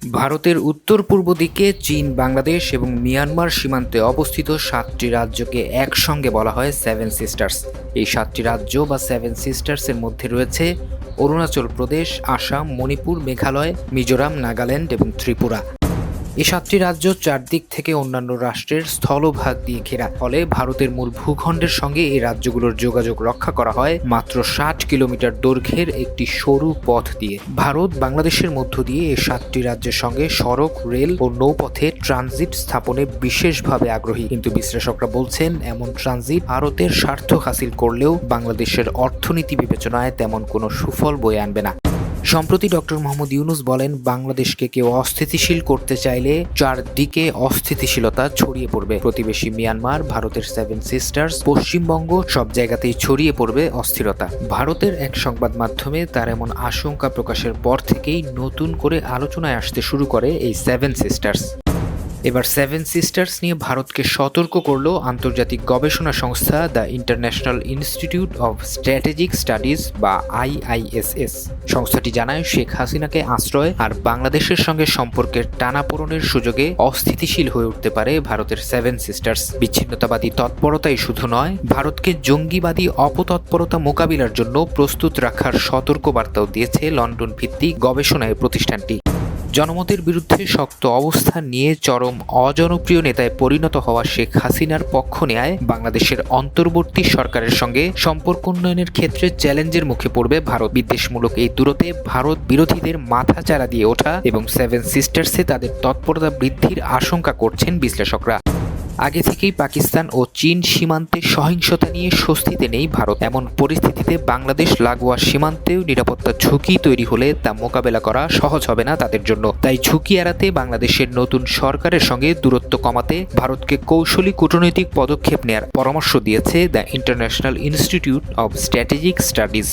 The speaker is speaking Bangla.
ভারতের উত্তর-পূর্ব দিকে চীন, বাংলাদেশ এবং মিয়ানমার সীমান্তে অবস্থিত ৭টি রাজ্যকে একসঙ্গে বলা হয় সেভেন সিস্টার্স। এই ৭টি রাজ্য বা সেভেন সিস্টার্সের মধ্যে রয়েছে অরুণাচল প্রদেশ, আসাম, মণিপুর, মেঘালয়, মিজোরাম, নাগাল্যান্ড এবং ত্রিপুরা। এই ৭টি রাজ্য চারদিক থেকে অন্যান্য রাষ্ট্রের স্থলভাগ দিয়ে ঘেরা, ফলে ভারতের মূল ভূখণ্ডের সঙ্গে এই রাজ্যগুলোর যোগাযোগ রক্ষা করা হয় মাত্র ৬০ কিলোমিটার দৈর্ঘ্যের একটি সরু পথ দিয়ে। ভারত বাংলাদেশের মধ্য দিয়ে এই ৭টি রাজ্যের সঙ্গে সড়ক, রেল ও নৌপথে ট্রানজিট স্থাপনে বিশেষভাবে আগ্রহী, কিন্তু বিশ্লেষকরা বলছেন এমন ট্রানজিট ভারতের স্বার্থ হাসিল করলেও বাংলাদেশের অর্থনীতি বিবেচনায় তেমন কোনো সুফল বয়ে আনবে না। সম্প্রতি ডক্টর মোহাম্মদ ইউনূস বলেন, বাংলাদেশকে কেউ অস্থিতিশীল করতে চাইলে চারদিকে অস্থিতিশীলতা ছড়িয়ে পড়বে। প্রতিবেশী মিয়ানমার, ভারতের সেভেন সিস্টার্স, পশ্চিমবঙ্গ, সব জায়গাতেই ছড়িয়ে পড়বে অস্থিরতা। ভারতের এক সংবাদ মাধ্যমে তার এমন আশঙ্কা প্রকাশের পর থেকেই নতুন করে আলোচনায় আসতে শুরু করে এই সেভেন সিস্টার্স। এবার সেভেন সিস্টার্স নিয়ে ভারতকে সতর্ক করল আন্তর্জাতিক গবেষণা সংস্থা the international institute of strategic studies বা IISS। সংস্থাটি জানায়, শেখ হাসিনাকে আশ্রয় আর বাংলাদেশের সঙ্গে সম্পর্কের টানাপোড়েনের সুযোগে অস্থিতিশীল হয়ে উঠতে পারে ভারতের সেভেন সিস্টার্স। বিচ্ছিন্নতাবাদী তৎপরতাই শুধু নয়, ভারতকে জঙ্গিবাদী অপতৎপরতা মোকাবিলার জন্য প্রস্তুত রাখার সতর্কবার্তাও দিয়েছে লন্ডন ভিত্তিক গবেষণায় প্রতিষ্ঠানটি। জনমতের বিরুদ্ধে শক্ত অবস্থান নিয়ে চরম অজনপ্রিয় নেতায় পরিণত হওয়া শেখ হাসিনার পক্ষ নেয় বাংলাদেশের অন্তর্বর্তী সরকারের সঙ্গে সম্পর্ক উন্নয়নের ক্ষেত্রে চ্যালেঞ্জের মুখে পড়বে ভারত। বিদ্বেষমূলক এই দূরতে ভারত বিরোধীদের মাথা চারা দিয়ে ওঠা এবং সেভেন সিস্টার্সে তাদের তৎপরতা বৃদ্ধির আশঙ্কা করছেন বিশ্লেষকরা। আগে থেকেই পাকিস্তান ও চীন সীমান্তে সহিংসতা নিয়ে স্বস্তিতে নেই ভারত। এমন পরিস্থিতিতে বাংলাদেশ লাগোয়া সীমান্তেও নিরাপত্তা ঝুঁকি তৈরি হলে তা মোকাবেলা করা সহজ হবে না তাদের জন্য। তাই ঝুঁকি এড়াতে বাংলাদেশের নতুন সরকারের সঙ্গে দূরত্ব কমাতে ভারতকে কৌশলী কূটনৈতিক পদক্ষেপ নেওয়ার পরামর্শ দিয়েছে the international institute of strategic studies.